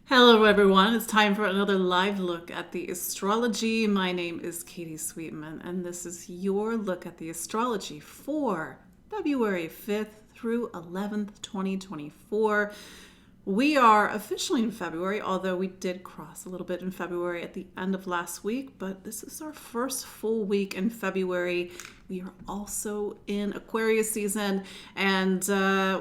Hello, everyone. It's time for another live look at the astrology. My name is Katie Sweetman, and this is your look at the astrology for February 5th through 11th, 2024. We are officially in February, although we did cross a little bit in February at the end of last week, but this is our first full week in February. We are also in Aquarius season, and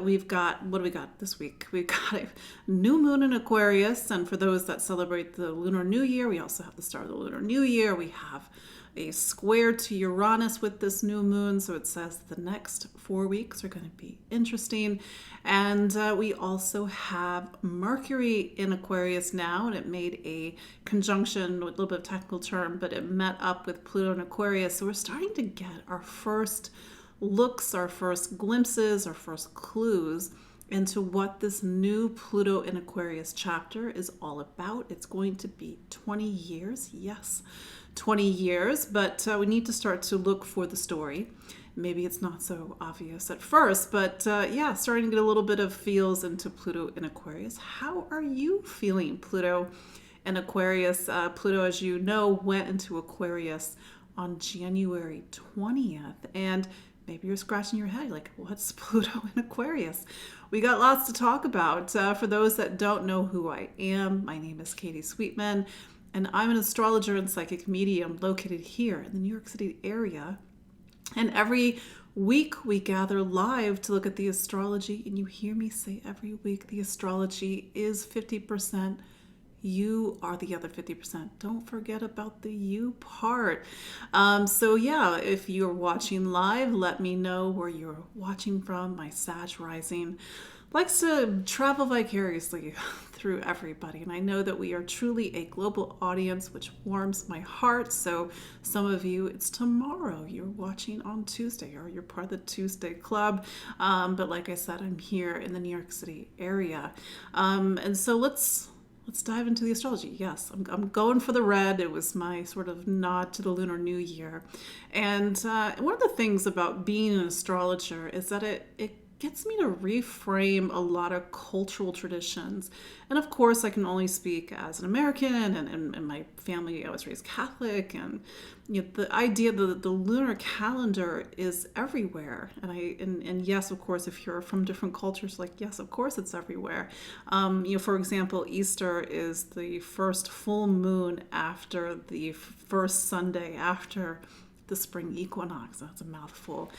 we've got, what do we got this week? We've got a new moon in Aquarius, and for those that celebrate the Lunar New Year, we also have the start of the Lunar New Year. We have a square to Uranus with this new moon, so it says the next 4 weeks are going to be interesting. And we also have Mercury in Aquarius now, and it made a conjunction, with a little bit of technical term, but it met up with Pluto in Aquarius. So we're starting to get our first looks, our first glimpses, our first clues into what this new Pluto in Aquarius chapter is all about. It's going to be 20 years, yes, 20 years, but we need to start to look for the story. Maybe it's not so obvious at first, but yeah, starting to get a little bit of feels into Pluto in Aquarius. How are you feeling, Pluto in Aquarius? Pluto, as you know, went into Aquarius on January 20th, and maybe you're scratching your head like, what's Pluto in Aquarius? We got lots to talk about. For those that don't know who I am, my name is Katie Sweetman, and I'm an astrologer and psychic medium located here in the New York City area. And every week we gather live to look at the astrology, and you hear me say every week the astrology is 50%. You are the other 50%. Don't forget about the you part. So yeah, if you're watching live, let me know where you're watching from. My Sag rising likes to travel vicariously through everybody. And I know that we are truly a global audience, which warms my heart. So some of you, it's tomorrow. You're watching on Tuesday, or you're part of the Tuesday Club. But like I said, I'm here in the New York City area. And so let's dive into the astrology. Yes, I'm going for the red. It was my sort of nod to the Lunar New Year. And one of the things about being an astrologer is that it gets me to reframe a lot of cultural traditions. And of course, I can only speak as an American, and in my family, I was raised Catholic. And the idea that the lunar calendar is everywhere. And yes, of course, if you're from different cultures, like, yes, of course, it's everywhere. For example, Easter is the first full moon after the first Sunday after the spring equinox. That's a mouthful.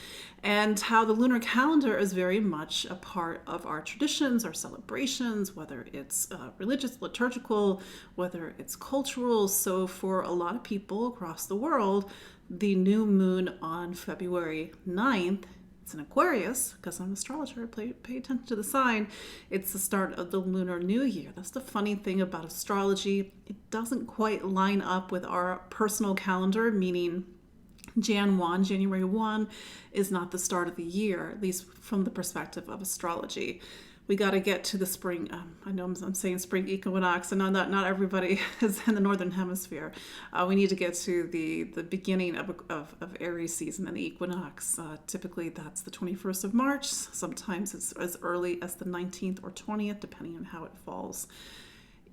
And how the lunar calendar is very much a part of our traditions, our celebrations, whether it's religious, liturgical, whether it's cultural. So for a lot of people across the world, the new moon on February 9th, it's an Aquarius, because I'm an astrologer, pay attention to the sign. It's the start of the Lunar New Year. That's the funny thing about astrology. It doesn't quite line up with our personal calendar, meaning January 1 is not the start of the year, at least from the perspective of astrology. We got to get to the spring. I know I'm saying spring equinox, and not everybody is in the northern hemisphere. We need to get to the beginning of Aries season and the equinox. Typically, that's the 21st of March. Sometimes it's as early as the 19th or 20th, depending on how it falls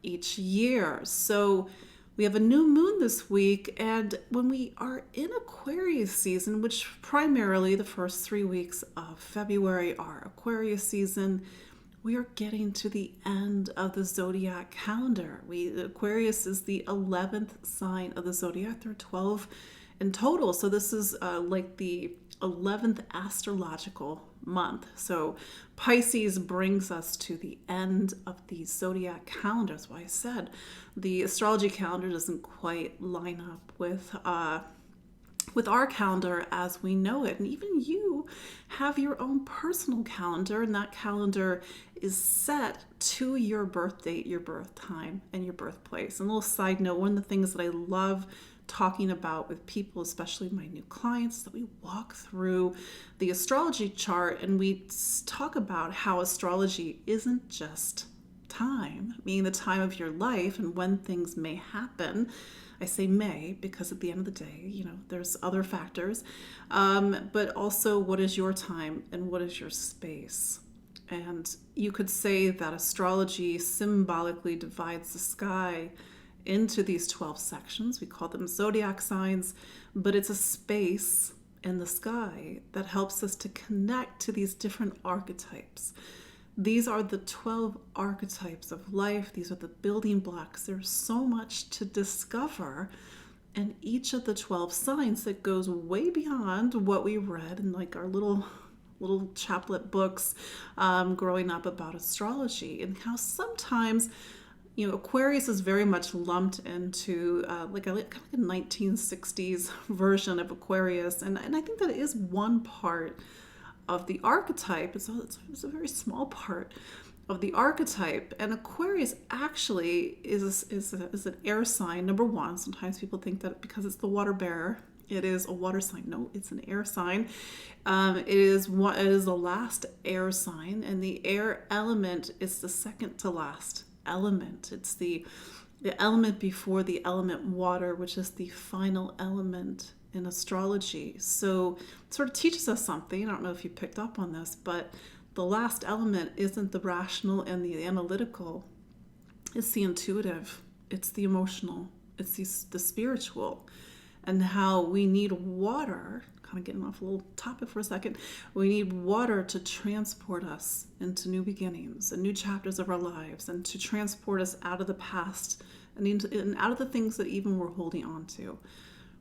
each year. So we have a new moon this week, and when we are in Aquarius season, which primarily the first 3 weeks of February are Aquarius season, we are getting to the end of the zodiac calendar. Aquarius is the 11th sign of the zodiac. There are 12 in total, so this is like the 11th astrological month. So Pisces brings us to the end of the zodiac calendar. That's why I said the astrology calendar doesn't quite line up with our calendar as we know it. And even you have your own personal calendar, and that calendar is set to your birth date, your birth time, and your birthplace. And a little side note, one of the things that I love talking about with people, especially my new clients, that we walk through the astrology chart and we talk about how astrology isn't just time, meaning the time of your life and when things may happen. I say may because at the end of the day, there's other factors, but also what is your time and what is your space. And you could say that astrology symbolically divides the sky into these 12 sections. We call them zodiac signs, but it's a space in the sky that helps us to connect to these different archetypes. These are the 12 archetypes of life. These are the building blocks. There's so much to discover in each of the 12 signs that goes way beyond what we read in like our little chaplet books growing up about astrology, and how sometimes Aquarius is very much lumped into like a 1960s version of Aquarius, and I think that it is one part of the archetype. It's a very small part of the archetype, and Aquarius actually is an air sign, number one. Sometimes people think that because it's the water bearer, it is a water sign. No, it's an air sign. It is the last air sign, and the air element is the second to last element. It's the element before the element water, which is the final element in astrology. So it sort of teaches us something. I don't know if you picked up on this, but the last element isn't the rational and the analytical. It's the intuitive. It's the emotional. It's the spiritual. And how we need water, kind of getting off a little topic for a second, we need water to transport us into new beginnings and new chapters of our lives, and to transport us out of the past and out of the things that even we're holding on to.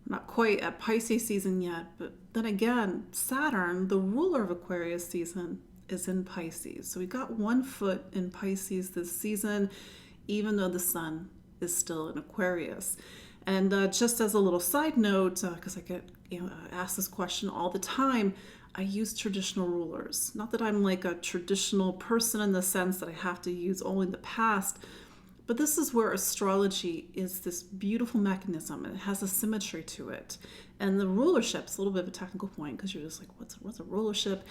We're not quite at Pisces season yet, but then again, Saturn, the ruler of Aquarius season, is in Pisces. So we got one foot in Pisces this season, even though the sun is still in Aquarius. And just as a little side note, because I get asked this question all the time, I use traditional rulers. Not that I'm like a traditional person in the sense that I have to use only the past, but this is where astrology is this beautiful mechanism, and it has a symmetry to it. And the rulership's a little bit of a technical point, because you're just like, what's a rulership?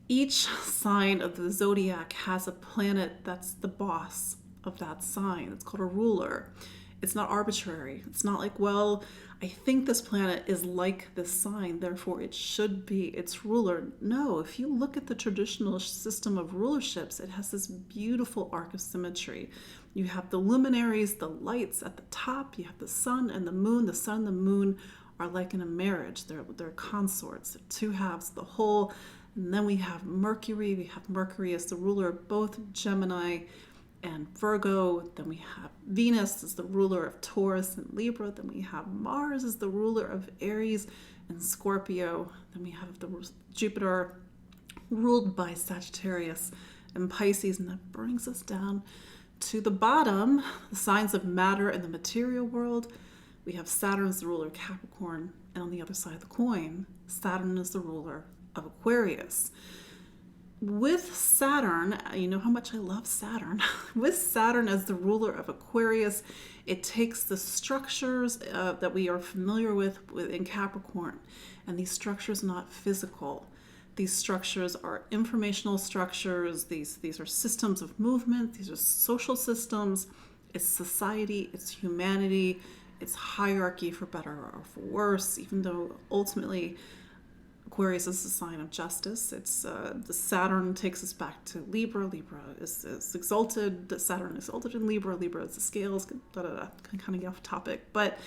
Each sign of the zodiac has a planet that's the boss of that sign. It's called a ruler. It's not arbitrary. It's not like, well, I think this planet is like this sign, therefore it should be its ruler. No, if you look at the traditional system of rulerships, it has this beautiful arc of symmetry. You have the luminaries, the lights at the top. You have the sun and the moon. The sun and the moon are like in a marriage. They're consorts. They're two halves of the whole. And then we have Mercury. We have Mercury as the ruler of both Gemini and Virgo. Then we have Venus as the ruler of Taurus and Libra. Then we have Mars as the ruler of Aries and Scorpio. Then we have Jupiter ruled by Sagittarius and Pisces. And that brings us down to the bottom, the signs of matter in the material world. We have Saturn as the ruler of Capricorn, and on the other side of the coin, Saturn is the ruler of Aquarius. With Saturn, you know how much I love Saturn. With Saturn as the ruler of Aquarius, it takes the structures that we are familiar with in Capricorn, and these structures are not physical. These structures are informational structures. These are systems of movement. These are social systems. It's society. It's humanity. It's hierarchy, for better or for worse, even though ultimately Aquarius is a sign of justice. It's the Saturn takes us back to Libra. Libra is exalted. Saturn is exalted in Libra. Libra is the scales. Kind of get off topic, but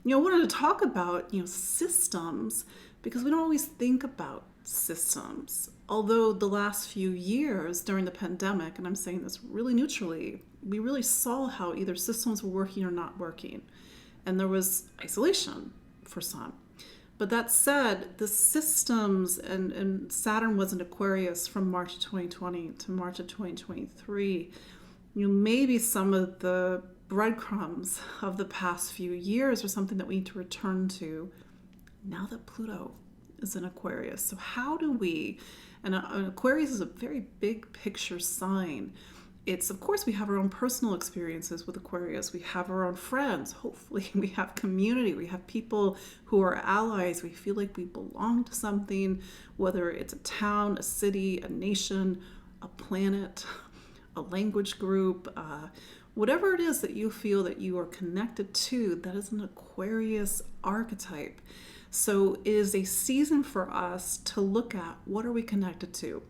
I wanted to talk about systems, because we don't always think about systems. Although the last few years during the pandemic, and I'm saying this really neutrally, we really saw how either systems were working or not working, and there was isolation for some. But that said, the systems, and Saturn was in Aquarius from March of 2020 to March of 2023, maybe some of the breadcrumbs of the past few years are something that we need to return to now that Pluto is in Aquarius. So how do we, and Aquarius is a very big picture sign. It's, of course, we have our own personal experiences with Aquarius. We have our own friends. Hopefully we have community. We have people who are allies. We feel like we belong to something, whether it's a town, a city, a nation, a planet, a language group, whatever it is that you feel that you are connected to, that is an Aquarius archetype. So it is a season for us to look at, what are we connected to?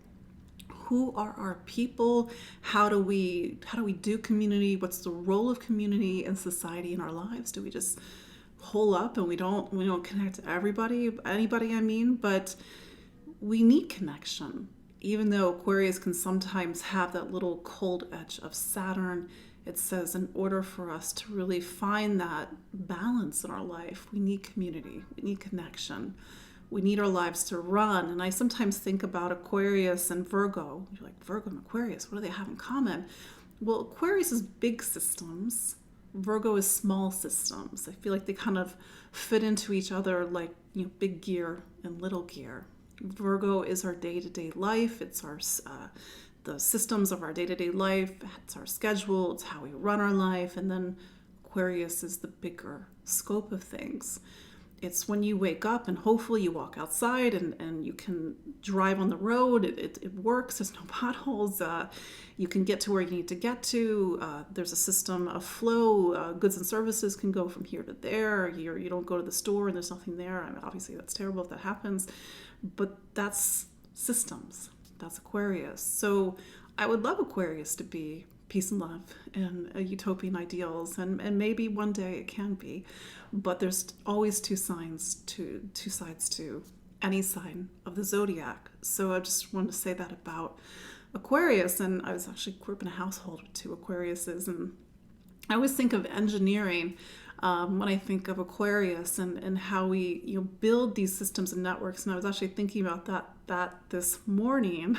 who are our people? How do we do community? What's the role of community in society in our lives? Do we just hole up and we don't connect to anybody, I mean, but we need connection. Even though Aquarius can sometimes have that little cold edge of Saturn, it says in order for us to really find that balance in our life, we need community, we need connection. We need our lives to run. And I sometimes think about Aquarius and Virgo. You're like, Virgo and Aquarius, what do they have in common? Well, Aquarius is big systems. Virgo is small systems. I feel like they kind of fit into each other like, big gear and little gear. Virgo is our day-to-day life. It's our the systems of our day-to-day life. It's our schedule. It's how we run our life. And then Aquarius is the bigger scope of things. It's when you wake up and hopefully you walk outside and you can drive on the road. It works. There's no potholes. You can get to where you need to get to. There's a system of flow. Goods and services can go from here to there. You don't go to the store and there's nothing there. I mean, obviously, that's terrible if that happens. But that's systems. That's Aquarius. So I would love Aquarius to be peace and love and utopian ideals, and maybe one day it can be, but there's always two sides to any sign of the zodiac. So I just wanted to say that about Aquarius. And I was actually grew up in a household with two Aquariuses, and I always think of engineering when I think of Aquarius and how we build these systems and networks. And I was actually thinking about that this morning.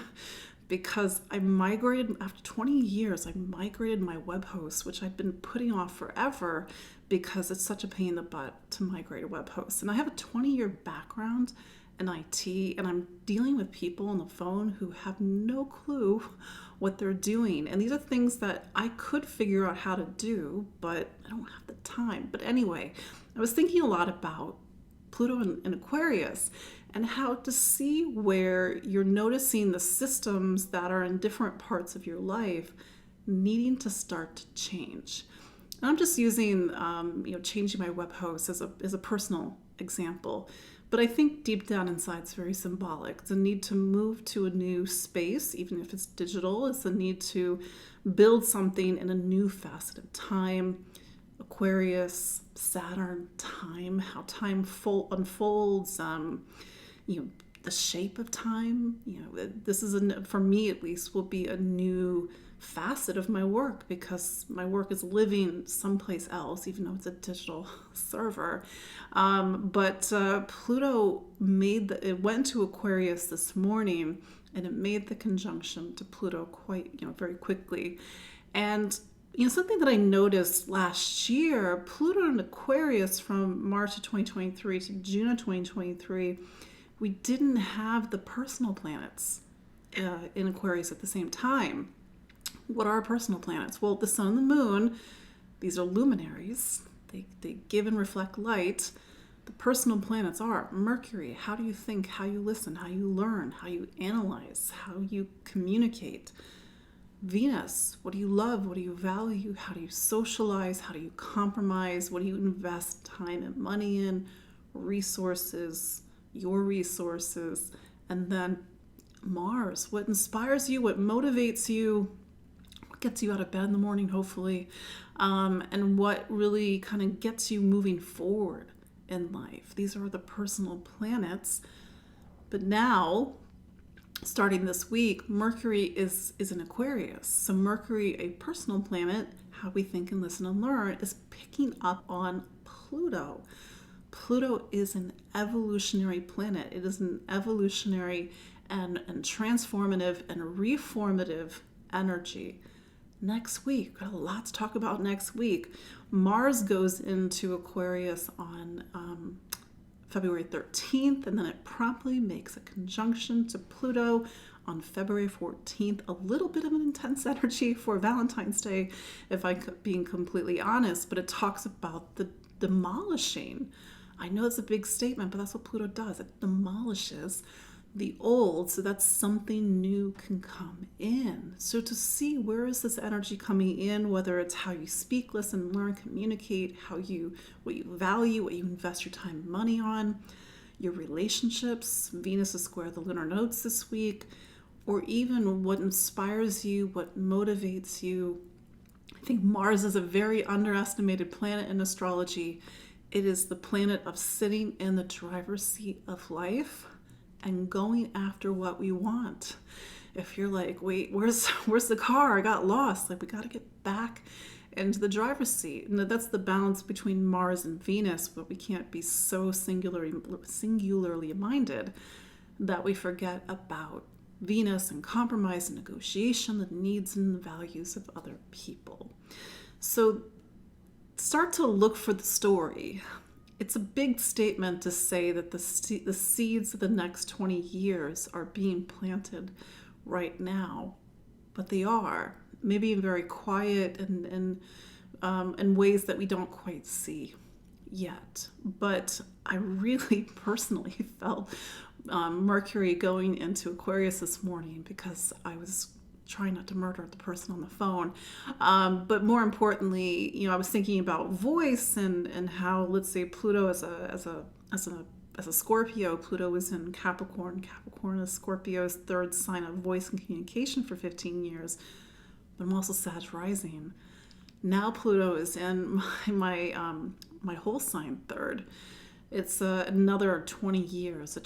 Because I migrated, after 20 years, I migrated my web host, which I've been putting off forever because it's such a pain in the butt to migrate a web host. And I have a 20-year background in IT, and I'm dealing with people on the phone who have no clue what they're doing. And these are things that I could figure out how to do, but I don't have the time. But anyway, I was thinking a lot about Pluto and Aquarius, and how to see where you're noticing the systems that are in different parts of your life needing to start to change. And I'm just using, changing my web host as a personal example. But I think deep down inside it's very symbolic. It's a need to move to a new space, even if it's digital. It's a need to build something in a new facet of time. Aquarius, Saturn, time, how time unfolds, the shape of time. This is, for me at least, will be a new facet of my work because my work is living someplace else, even though it's a digital server. But Pluto it went to Aquarius this morning, and it made the conjunction to Pluto quite, very quickly. And something that I noticed last year, Pluto and Aquarius from March of 2023 to June of 2023, we didn't have the personal planets in Aquarius at the same time. What are personal planets? Well, the sun and the moon, these are luminaries. They give and reflect light. The personal planets are Mercury, how do you think, how you listen, how you learn, how you analyze, how you communicate. Venus, what do you love? What do you value? How do you socialize? How do you compromise? What do you invest time and money in? Resources, your resources. And then Mars, what inspires you? What motivates you? What gets you out of bed in the morning, hopefully? And what really kind of gets you moving forward in life. These are the personal planets. But now, starting this week, Mercury is in Aquarius. So Mercury, a personal planet, how we think and listen and learn, is picking up on Pluto. Pluto is an evolutionary planet. It is an evolutionary and transformative and reformative energy. Next week, got a lot to talk about next week. Mars goes into Aquarius on February 13th, and then it promptly makes a conjunction to Pluto on February 14th. A little bit of an intense energy for Valentine's Day, if I'm being completely honest, but it talks about the demolishing. I know it's a big statement, but that's what Pluto does. It demolishes the old so that something new can come in. So to see where is this energy coming in, whether it's how you speak, listen, learn, communicate, what you value, what you invest your time and money on, your relationships. Venus is square the lunar nodes this week. or even what inspires you, what motivates you. I think Mars is a very underestimated planet in astrology. It is the planet of sitting in the driver's seat of life and going after what we want. If you're like, wait, where's the car? I got lost. Like, we got to get back into the driver's seat. And that's the balance between Mars and Venus, but we can't be so singularly minded that we forget about Venus and compromise and negotiation, the needs and the values of other people. So start to look for the story. It's a big statement to say that the seeds of the next 20 years are being planted right now, but they are, maybe in very quiet and in ways that we don't quite see yet. But I really personally felt Mercury going into Aquarius this morning because I was trying not to murder the person on the phone. But more importantly, I was thinking about voice and how, let's say, Pluto as a Scorpio, Pluto is in Capricorn. Capricorn is Scorpio's third sign of voice and communication for 15 years. But I'm also Sag rising. Now Pluto is in my whole sign third. It's another 20 years,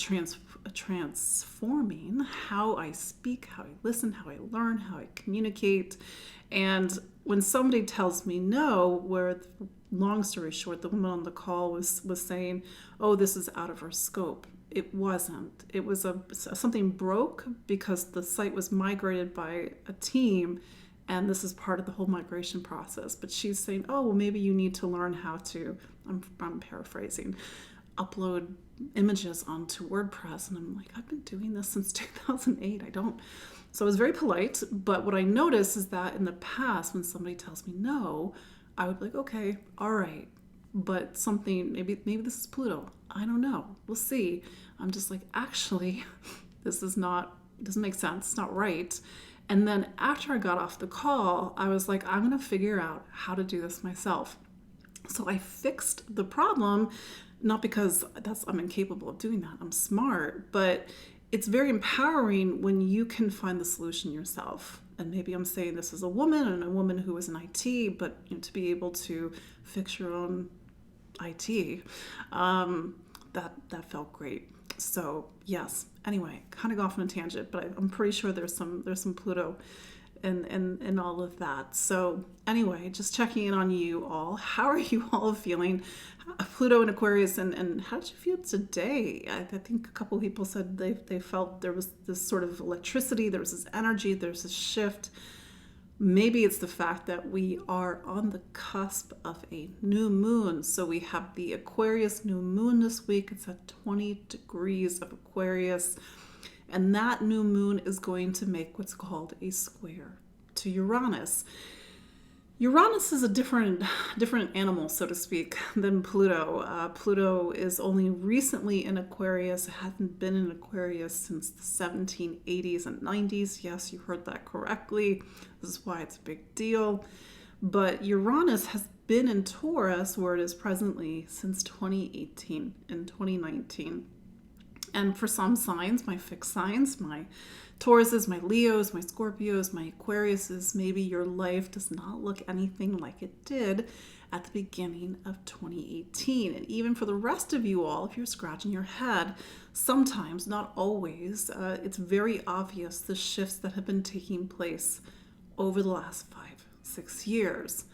transforming how I speak, how I listen, how I learn, how I communicate. And when somebody tells me no, where, long story short, the woman on the call was saying, oh, this is out of our scope. It wasn't. It was something broke because the site was migrated by a team, and this is part of the whole migration process. But she's saying, oh, well, maybe you need to learn how to, I'm paraphrasing, upload images onto WordPress. And I'm like, I've been doing this since 2008. So I was very polite. But what I noticed is that in the past, when somebody tells me no, I would be like, okay, all right. But something, maybe this is Pluto. I don't know. We'll see. I'm just like, actually, this doesn't make sense. It's not right. And then after I got off the call, I was like, I'm going to figure out how to do this myself. So I fixed the problem, not because I'm incapable of doing that. I'm smart, but it's very empowering when you can find the solution yourself. And maybe I'm saying this as a woman and a woman who is in IT, but to be able to fix your own IT, that felt great. So yes. Anyway, kind of go off on a tangent, but I'm pretty sure there's some Pluto and all of that. So anyway, just checking in on you all. How are you all feeling? Pluto and Aquarius, and how did you feel today? I think a couple of people said they felt there was this sort of electricity, there was this energy, there's this shift. Maybe it's the fact that we are on the cusp of a new moon. So we have the Aquarius new moon this week. It's at 20 degrees of Aquarius. And that new moon is going to make what's called a square to Uranus. Uranus is a different animal, so to speak, than Pluto. Pluto is only recently in Aquarius. It hadn't been in Aquarius since the 1780s and 90s. Yes, you heard that correctly. This is why it's a big deal. But Uranus has been in Taurus, where it is presently, since 2018 and 2019. And for some signs, my fixed signs, my Tauruses, my Leos, my Scorpios, my Aquariuses, maybe your life does not look anything like it did at the beginning of 2018. And even for the rest of you all, if you're scratching your head, sometimes, not always, it's very obvious the shifts that have been taking place over the last 5-6 years.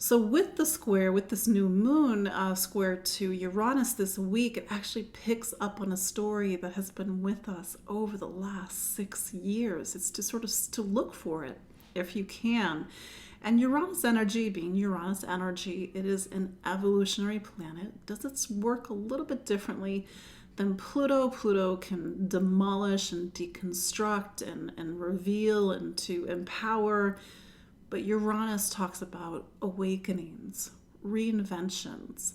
So with the square, with this new moon square to Uranus this week, it actually picks up on a story that has been with us over the last 6 years. It's to sort of to look for it if you can. And Uranus energy, being Uranus energy, it is an evolutionary planet. Does its work a little bit differently than Pluto. Pluto can demolish and deconstruct and reveal and to empower. But Uranus talks about awakenings, reinventions,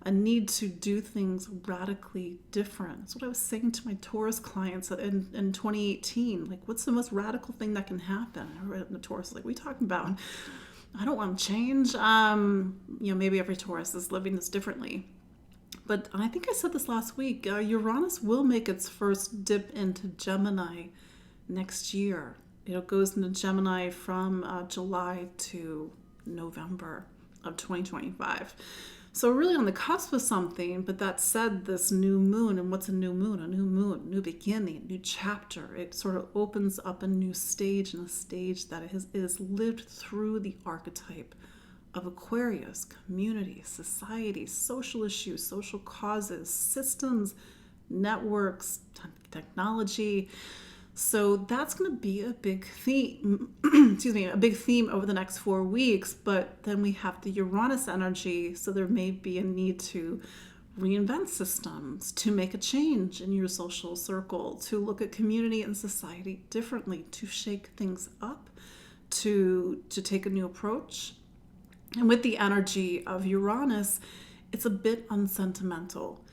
a need to do things radically different. That's what I was saying to my Taurus clients in 2018. Like, what's the most radical thing that can happen? I read it in the Taurus, like, what are you talking about? I don't want to change. Maybe every Taurus is living this differently. But I think I said this last week, Uranus will make its first dip into Gemini next year. It goes into Gemini from July to November of 2025. So really on the cusp of something, but that said, this new moon, and what's a new moon? A new moon, new beginning, new chapter. It sort of opens up a new stage, and a stage that is lived through the archetype of Aquarius: community, society, social issues, social causes, systems, networks, technology. So that's going to be a big theme, a big theme over the next 4 weeks. But then we have the Uranus energy. So there may be a need to reinvent systems, to make a change in your social circle, to look at community and society differently, to shake things up, to take a new approach. And with the energy of Uranus, it's a bit unsentimental.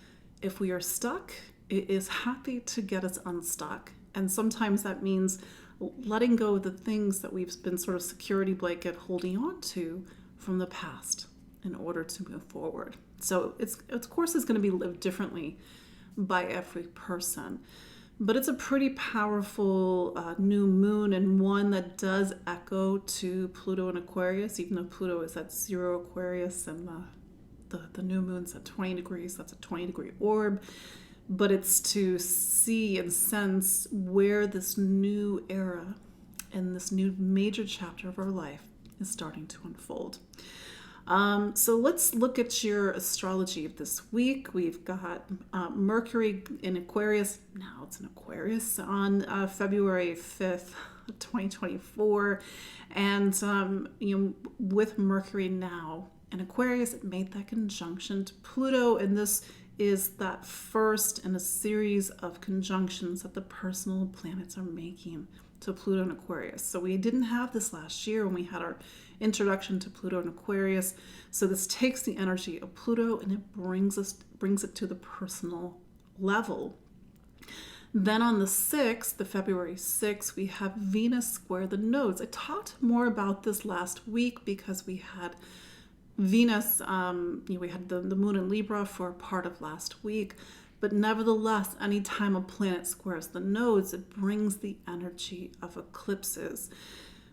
If we are stuck, it is happy to get us unstuck. And sometimes that means letting go of the things that we've been sort of security blanket holding on to from the past in order to move forward. So it's, of course, it's going to be lived differently by every person. But it's a pretty powerful new moon, and one that does echo to Pluto and Aquarius, even though Pluto is at 0 Aquarius and the new moon's at 20 degrees. That's a 20-degree orb. But it's to see and sense where this new era and this new major chapter of our life is starting to unfold. So let's look at your astrology of this week. We've got Mercury in Aquarius. Now it's in Aquarius on February 5th, 2024. And, with Mercury now in Aquarius, it made that conjunction to Pluto. And this is that first in a series of conjunctions that the personal planets are making to Pluto and Aquarius. So we didn't have this last year when we had our introduction to Pluto and Aquarius. So this takes the energy of Pluto and it brings it to the personal level. Then on the 6th, the February 6th, we have Venus square the nodes. I talked more about this last week because we had Venus, we had the moon in Libra for part of last week, but nevertheless, anytime a planet squares the nodes, it brings the energy of eclipses.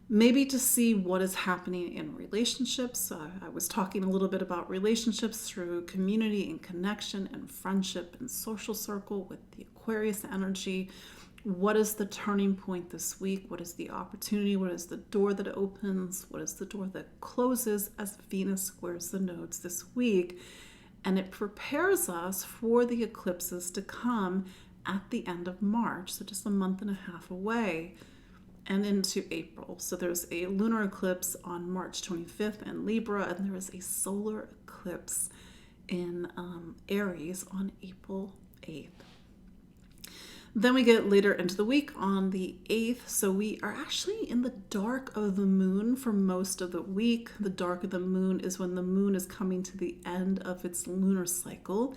Maybe to see what is happening in relationships. I was talking a little bit about relationships through community and connection and friendship and social circle with the Aquarius energy. What is the turning point this week? What is the opportunity? What is the door that opens? What is the door that closes as Venus squares the nodes this week? And it prepares us for the eclipses to come at the end of March, so just a month and a half away, and into April. So there's a lunar eclipse on March 25th in Libra, and there is a solar eclipse in Aries on April 8th. Then we get later into the week on the 8th. So we are actually in the dark of the moon for most of the week. The dark of the moon is when the moon is coming to the end of its lunar cycle.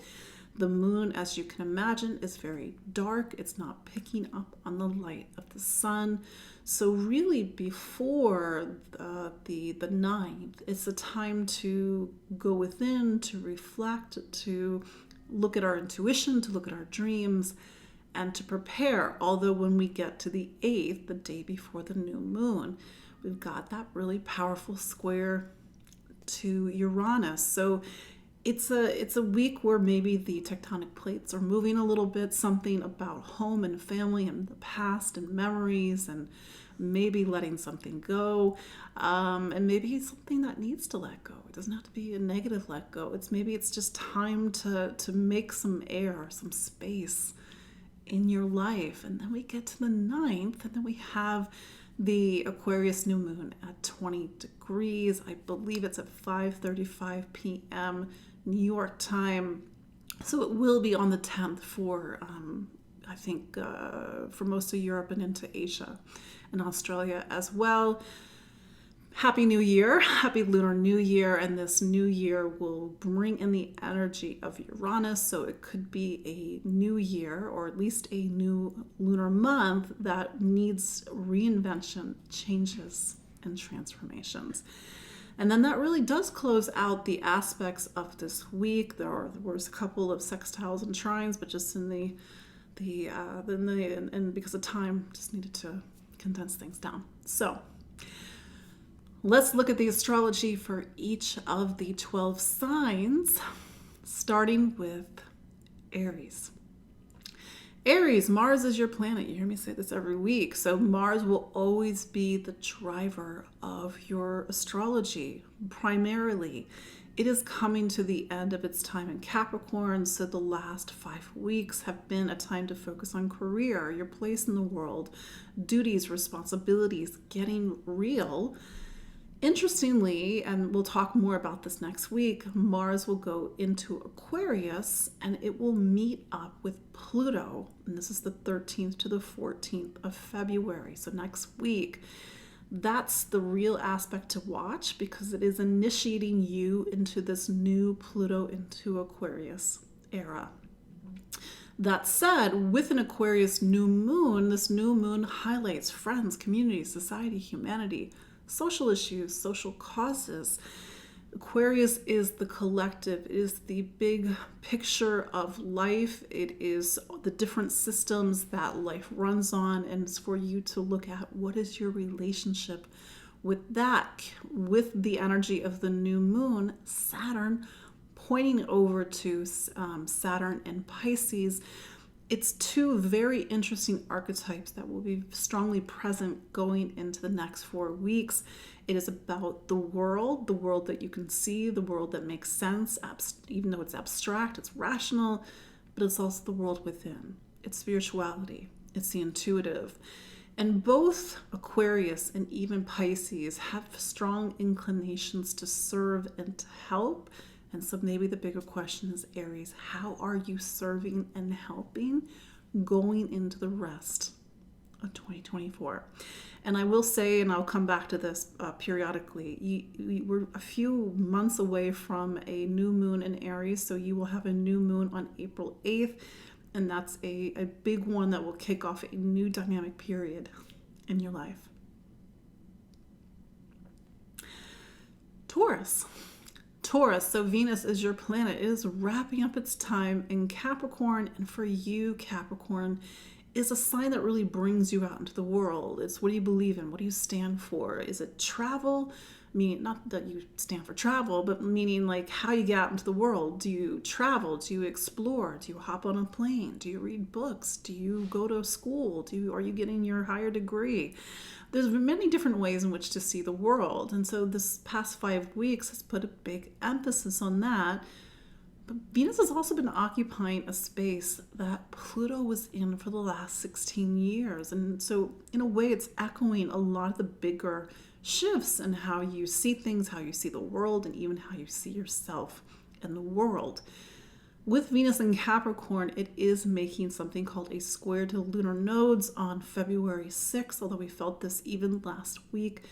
The moon, as you can imagine, is very dark. It's not picking up on the light of the sun. So really before the 9th, it's a time to go within, to reflect, to look at our intuition, to look at our dreams, and to prepare. Although when we get to the 8th, the day before the new moon, we've got that really powerful square to Uranus. So it's a week where maybe the tectonic plates are moving a little bit, something about home and family and the past and memories, and maybe letting something go, and maybe something that needs to let go. It doesn't have to be a negative let go. Maybe it's just time to make some air, some space in your life. And then we get to the 9th, and then we have the Aquarius new moon at 20 degrees. I believe it's at 5:35 p.m. New York time. So it will be on the 10th for, I think, for most of Europe and into Asia and Australia as well. Happy New Year, happy Lunar New Year, and this new year will bring in the energy of Uranus, so it could be a new year, or at least a new lunar month that needs reinvention, changes, and transformations. And then that really does close out the aspects of this week. There was a couple of sextiles and trines, but just in the and because of time, just needed to condense things down. So let's look at the astrology for each of the 12 signs, starting with Aries. Aries, Mars is your planet. You hear me say this every week. So Mars will always be the driver of your astrology, primarily. It is coming to the end of its time in Capricorn, so the last 5 weeks have been a time to focus on career, your place in the world, duties, responsibilities, getting real. Interestingly, and we'll talk more about this next week, Mars will go into Aquarius and it will meet up with Pluto. And this is the 13th to the 14th of February. So next week, that's the real aspect to watch because it is initiating you into this new Pluto into Aquarius era. That said, with an Aquarius new moon, this new moon highlights friends, community, society, humanity, social issues, social causes. Aquarius is the collective, it is the big picture of life, it is the different systems that life runs on, and it's for you to look at what is your relationship with that, with the energy of the new moon, Saturn, pointing over to Saturn and Pisces. It's two very interesting archetypes that will be strongly present going into the next 4 weeks. It is about the world that you can see, the world that makes sense, even though it's abstract, it's rational, but it's also the world within. It's spirituality, it's the intuitive. And both Aquarius and even Pisces have strong inclinations to serve and to help. And so maybe the bigger question is, Aries, how are you serving and helping going into the rest of 2024? And I will say, and I'll come back to this periodically, we're a few months away from a new moon in Aries, so you will have a new moon on April 8th, and that's a big one that will kick off a new dynamic period in your life. Taurus, so Venus is your planet. It is wrapping up its time in Capricorn, and for you, Capricorn is a sign that really brings you out into the world. It's what do you believe in? What do you stand for? Is it travel? Meaning, not that you stand for travel, but meaning like how you get out into the world. Do you travel? Do you explore? Do you hop on a plane? Do you read books? Do you go to school? Are you getting your higher degree? There's many different ways in which to see the world. And so this past 5 weeks has put a big emphasis on that. But Venus has also been occupying a space that Pluto was in for the last 16 years. And so in a way, it's echoing a lot of the bigger shifts in how you see things, how you see the world, and even how you see yourself in the world. With Venus in Capricorn, it is making something called a square to lunar nodes on February 6th, although we felt this even last week.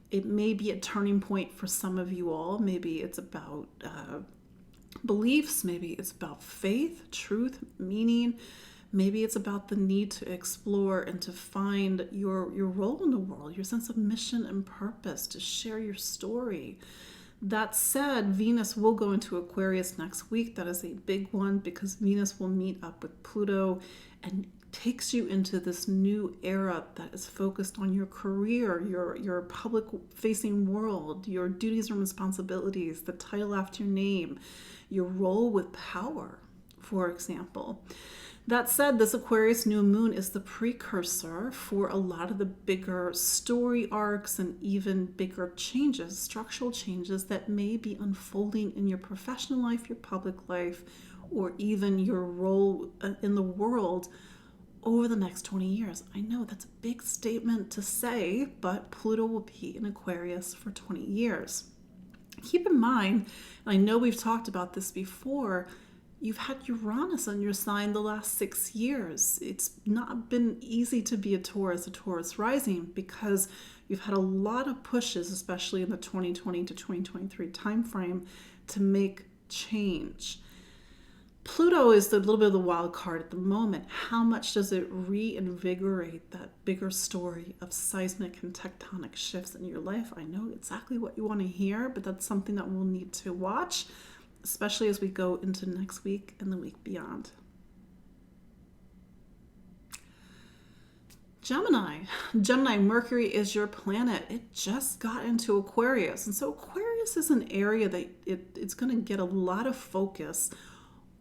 It may be a turning point for some of you all. Maybe it's about beliefs, maybe it's about faith, truth, meaning. Maybe it's about the need to explore and to find your role in the world, your sense of mission and purpose, to share your story. That said, Venus will go into Aquarius next week. That is a big one because Venus will meet up with Pluto and takes you into this new era that is focused on your career, your public-facing world, your duties and responsibilities, the title after your name, your role with power, for example. That said, this Aquarius new moon is the precursor for a lot of the bigger story arcs and even bigger changes, structural changes that may be unfolding in your professional life, your public life, or even your role in the world over the next 20 years. I know that's a big statement to say, but Pluto will be in Aquarius for 20 years. Keep in mind, and I know we've talked about this before, you've had Uranus on your sign the last 6 years. It's not been easy to be a Taurus rising, because you've had a lot of pushes, especially in the 2020 to 2023 timeframe, to make change. Pluto is a little bit of the wild card at the moment. How much does it reinvigorate that bigger story of seismic and tectonic shifts in your life? I know exactly what you want to hear, but that's something that we'll need to watch, especially as we go into next week and the week beyond. Gemini. Gemini, Mercury is your planet. It just got into Aquarius. And so Aquarius is an area that it's going to get a lot of focus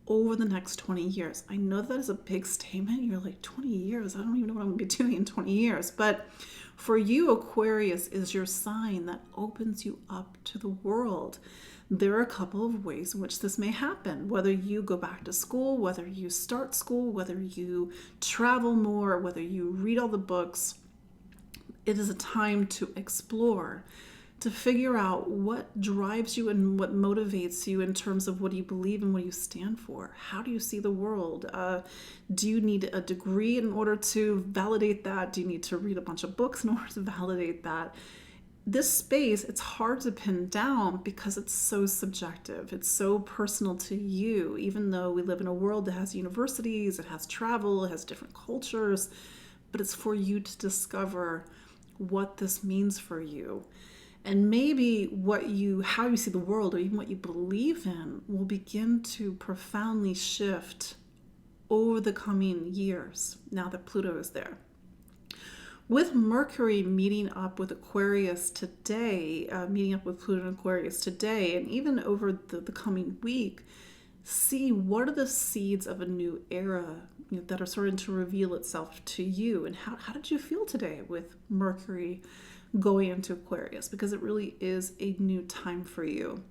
over the next 20 years. I know that is a big statement. You're like, 20 years? I don't even know what I'm going to be doing in 20 years. But for you, Aquarius is your sign that opens you up to the world. There are a couple of ways in which this may happen, whether you go back to school, whether you start school, whether you travel more, whether you read all the books. It is a time to explore, to figure out what drives you and what motivates you in terms of what do you believe and what do you stand for. How do you see the world? Do you need a degree in order to validate that? Do you need to read a bunch of books in order to validate that? This space, it's hard to pin down because it's so subjective. It's so personal to you, even though we live in a world that has universities, it has travel, it has different cultures, but it's for you to discover what this means for you. And maybe how you see the world or even what you believe in will begin to profoundly shift over the coming years now that Pluto is there. With Mercury meeting up with Aquarius today, meeting up with Pluto and Aquarius today, and even over the coming week, see what are the seeds of a new era that are starting to reveal itself to you. And how did you feel today with Mercury going into Aquarius? Because it really is a new time for you.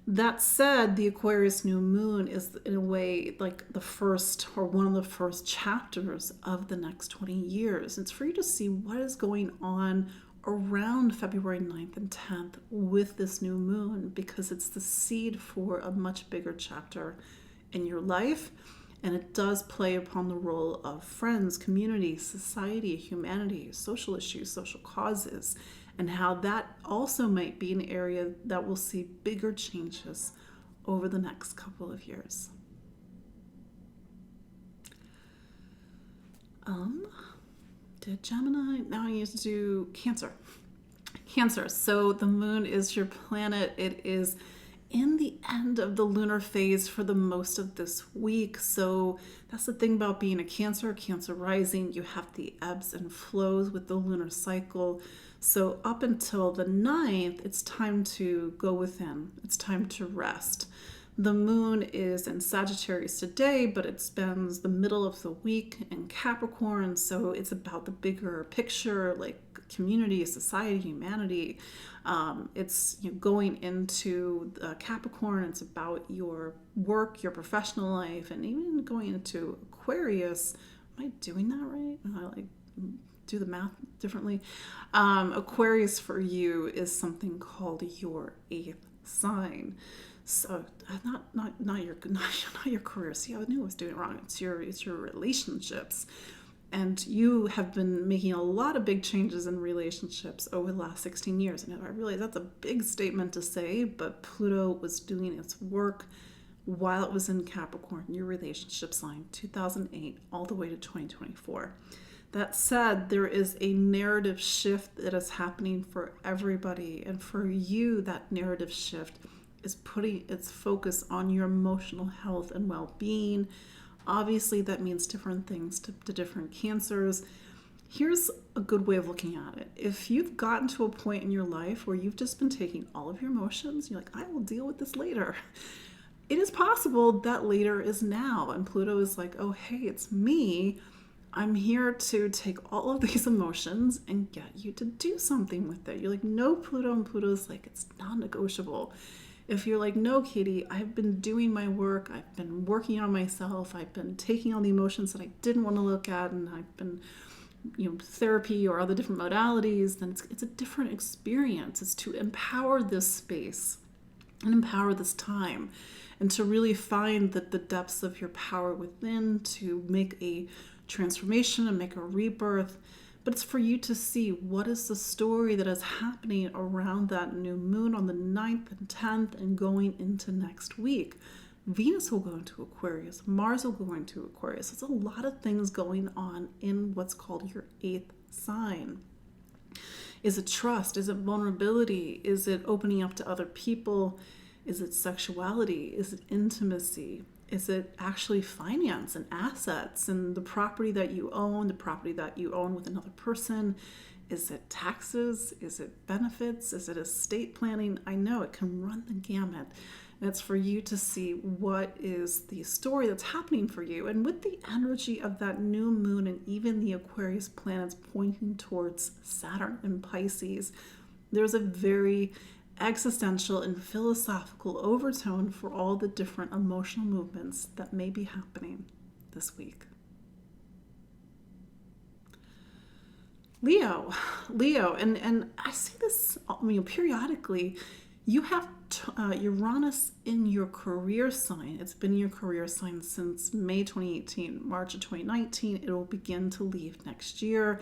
That said, the Aquarius new moon is in a way like the first or one of the first chapters of the next 20 years. It's for you to see what is going on around February 9th and 10th with this new moon, because it's the seed for a much bigger chapter in your life. And it does play upon the role of friends, community, society, humanity, social issues, social causes, and how that also might be an area that will see bigger changes over the next couple of years. Did Gemini? Now I need to do Cancer. Cancer. So the moon is your planet. It is in the end of the lunar phase for the most of this week. So that's the thing about being a Cancer rising. You have the ebbs and flows with the lunar cycle. So up until the 9th, it's time to go within. It's time to rest. The moon is in Sagittarius today, but it spends the middle of the week in Capricorn. So it's about the bigger picture, like community, society, humanity. It's going into Capricorn. It's about your work, your professional life, and even going into Aquarius. Am I doing that right? I do the math differently. Aquarius for you is something called your 8th sign. So not your career. See, I knew I was doing it wrong. It's your relationships. And you have been making a lot of big changes in relationships over the last 16 years. And I realize that's a big statement to say, but Pluto was doing its work while it was in Capricorn, your relationship sign, 2008 all the way to 2024. That said, there is a narrative shift that is happening for everybody. And for you, that narrative shift is putting its focus on your emotional health and well-being. Obviously, that means different things to different Cancers. Here's a good way of looking at it. If you've gotten to a point in your life where you've just been taking all of your emotions, you're like, I will deal with this later. It is possible that later is now. And Pluto is like, oh, hey, it's me. I'm here to take all of these emotions and get you to do something with it. You're like, no, Pluto. And Pluto's like, it's non-negotiable. If you're like, no, Katie, I've been doing my work. I've been working on myself. I've been taking all the emotions that I didn't want to look at, and I've been, therapy or other different modalities, then it's a different experience. It's to empower this space and empower this time, and to really find that the depths of your power within to make a transformation and make a rebirth. But it's for you to see what is the story that is happening around that new moon on the 9th and 10th and going into next week. Venus will go into Aquarius. Mars will go into Aquarius. There's a lot of things going on in what's called your 8th sign. Is it trust? Is it vulnerability? Is it opening up to other people? Is it sexuality? Is it intimacy? Is it actually finance and assets and the property that you own with another person? Is it taxes? Is it benefits? Is it estate planning? I know it can run the gamut. And it's for you to see what is the story that's happening for you. And with the energy of that new moon and even the Aquarius planets pointing towards Saturn and Pisces, there's a very existential and philosophical overtone for all the different emotional movements that may be happening this week. Leo, and I see this, periodically. You have Uranus in your career sign. It's been in your career sign since May 2018. March of 2019, it will begin to leave next year.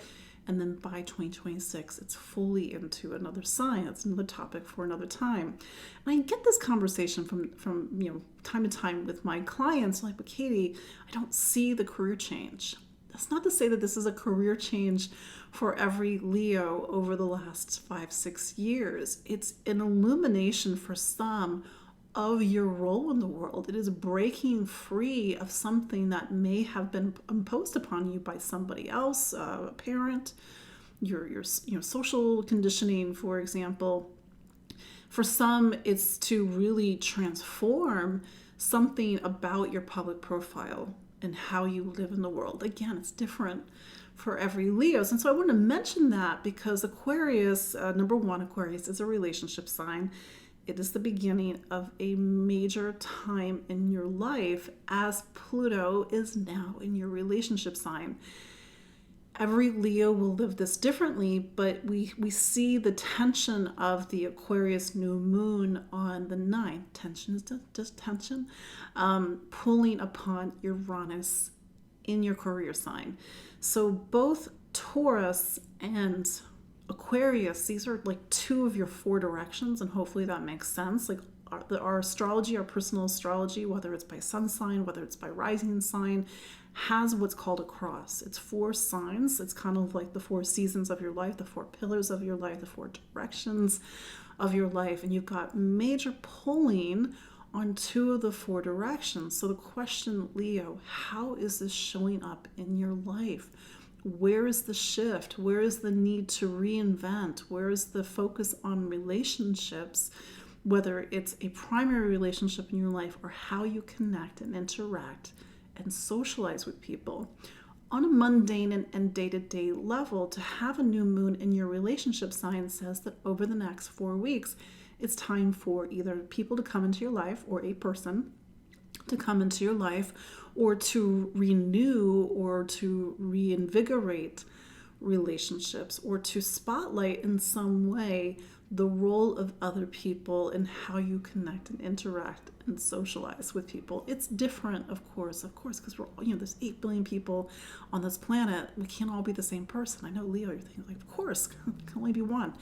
And then by 2026, it's fully into another sign. It's another topic for another time. And I get this conversation from time to time with my clients, like, but Katie, I don't see the career change. That's not to say that this is a career change for every Leo over the last 5-6 years. It's an illumination for some of your role in the world. It is breaking free of something that may have been imposed upon you by somebody else, a parent, your social conditioning, for example. For some, it's to really transform something about your public profile and how you live in the world. Again, it's different for every Leo. And so I want to mention that because Aquarius, number one, Aquarius is a relationship sign. It is the beginning of a major time in your life as Pluto is now in your relationship sign. Every Leo will live this differently, but we see the tension of the Aquarius new moon on the 9th. Tension is just tension, pulling upon Uranus in your career sign. So both Taurus and Aquarius, these are like two of your 4 directions, and hopefully that makes sense. Like our astrology, our personal astrology, whether it's by sun sign, whether it's by rising sign, has what's called a cross. It's 4 signs. It's kind of like the 4 seasons of your life, the 4 pillars of your life, the 4 directions of your life, and you've got major pulling on 2 of the 4 directions. So the question, Leo, how is this showing up in your life? Where is the shift? Where is the need to reinvent? Where is the focus on relationships, whether it's a primary relationship in your life or how you connect and interact and socialize with people? On a mundane and day-to-day level, to have a new moon in your relationship sign says that over the next 4 weeks, it's time for either people to come into your life or a person to come into your life, or to renew or to reinvigorate relationships, or to spotlight in some way the role of other people and how you connect and interact and socialize with people. It's different, of course, because we're all, there's 8 billion people on this planet. We can't all be the same person. I know, Leo, you're thinking, like, of course, it can only be one.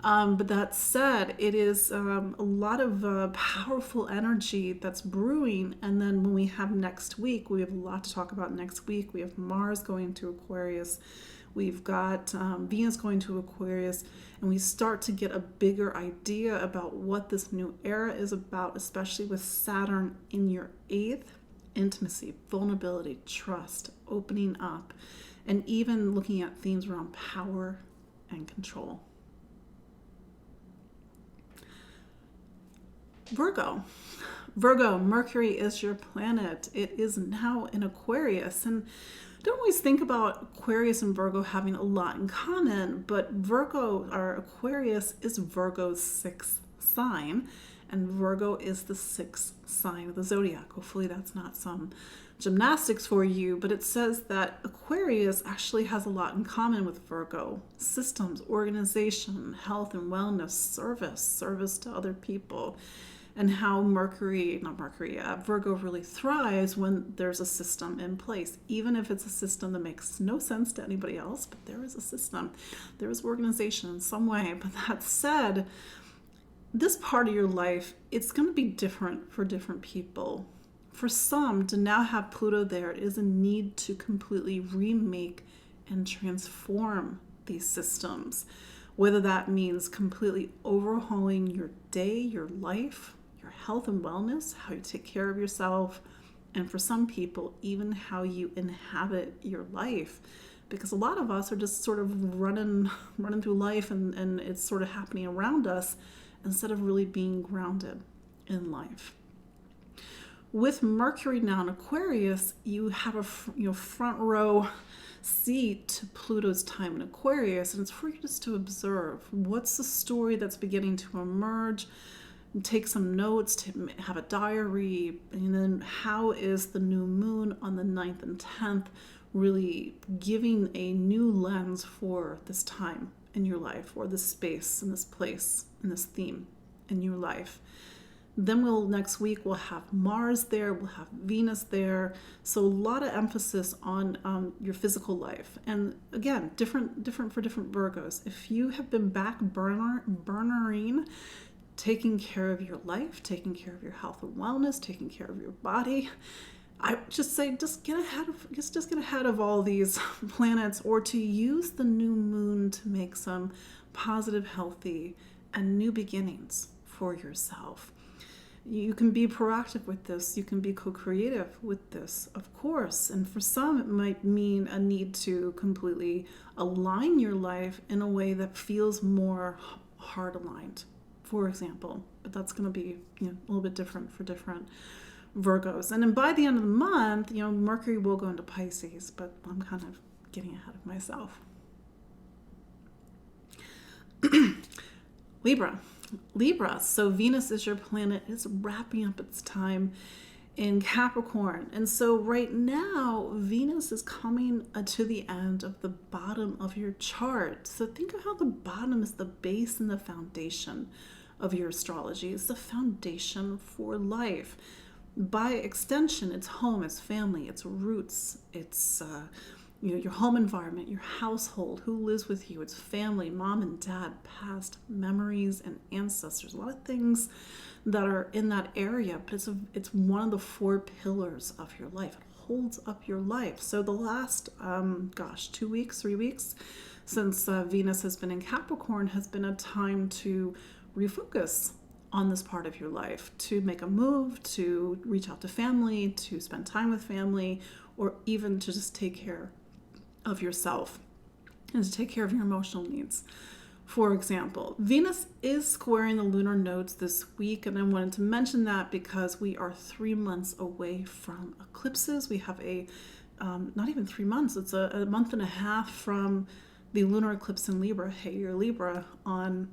But that said, it is a lot of powerful energy that's brewing. And then when we have next week, we have a lot to talk about next week. We have Mars going to Aquarius. We've got Venus going to Aquarius, and we start to get a bigger idea about what this new era is about, especially with Saturn in your 8th. Intimacy, vulnerability, trust, opening up, and even looking at themes around power and control. Virgo, Mercury is your planet. It is now in Aquarius, and don't always think about Aquarius and Virgo having a lot in common, but Aquarius is Virgo's 6th sign, and Virgo is the 6th sign of the zodiac. Hopefully that's not some gymnastics for you, but it says that Aquarius actually has a lot in common with Virgo. Systems, organization, health and wellness, service to other people. And how Virgo really thrives when there's a system in place, even if it's a system that makes no sense to anybody else, but there is a system, there is organization in some way. But that said, this part of your life, it's going to be different for different people. For some, to now have Pluto there, it is a need to completely remake and transform these systems, whether that means completely overhauling your day, your life, your health and wellness, how you take care of yourself, And for some people, even how you inhabit your life. Because a lot of us are just sort of running through life and it's sort of happening around us instead of really being grounded in life. With Mercury now in Aquarius, you have a front row seat to Pluto's time in Aquarius, and it's for you just to observe what's the story that's beginning to emerge, and take some notes, to have a diary, and then how is the new moon on the 9th and 10th really giving a new lens for this time in your life, or this space and this place and this theme in your life. Then next week we'll have Mars there, we'll have Venus there. So a lot of emphasis on your physical life. And again, different for different Virgos. If you have been back burnering, taking care of your life, taking care of your health and wellness, taking care of your body, I would just say just get ahead of all these planets, or to use the new moon to make some positive, healthy, and new beginnings for yourself. You can be proactive with this. You can be co-creative with this, of course. And for some, it might mean a need to completely align your life in a way that feels more heart aligned, for example. But that's going to be a little bit different for different Virgos. And then by the end of the month, Mercury will go into Pisces, but I'm kind of getting ahead of myself. Libra. So Venus is your planet. It's wrapping up its time in Capricorn. And so right now, Venus is coming to the end of the bottom of your chart. So think of how the bottom is the base and the foundation of your astrology. It's the foundation for life. By extension, it's home, it's family, it's roots, it's your home environment, your household, who lives with you, it's family, mom and dad, past memories and ancestors, a lot of things that are in that area, but it's one of the 4 pillars of your life. It holds up your life. So the last 3 weeks since Venus has been in Capricorn has been a time to refocus on this part of your life, to make a move, to reach out to family, to spend time with family, or even to just take care of yourself and to take care of your emotional needs. For example, Venus is squaring the lunar nodes this week, and I wanted to mention that because we are 3 months away from eclipses. We have not even 3 months, it's a month and a half from the lunar eclipse in Libra, hey, you're Libra, on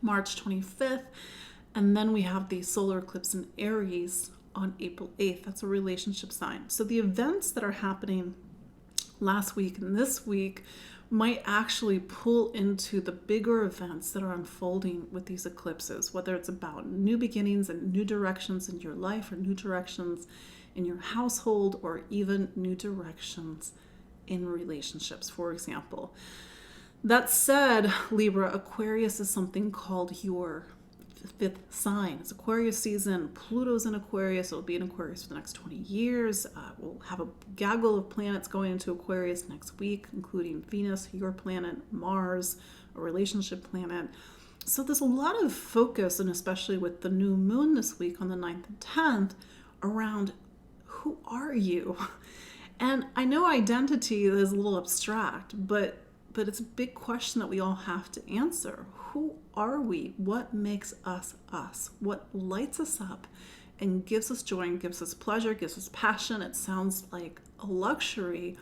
March 25th. And then we have the solar eclipse in Aries on April 8th. That's a relationship sign. So the events that are happening last week and this week might actually pull into the bigger events that are unfolding with these eclipses, whether it's about new beginnings and new directions in your life, or new directions in your household, or even new directions in relationships, for example. That said, Libra, Aquarius is something called your 5th sign. It's Aquarius season. Pluto's in Aquarius. It'll be in Aquarius for the next 20 years. We'll have a gaggle of planets going into Aquarius next week, including Venus, your planet, Mars, a relationship planet. So there's a lot of focus, and especially with the new moon this week on the 9th and 10th, around who are you? And I know identity is a little abstract, but it's a big question that we all have to answer. Who are we? What makes us us? What lights us up and gives us joy and gives us pleasure, gives us passion? It sounds like a luxury,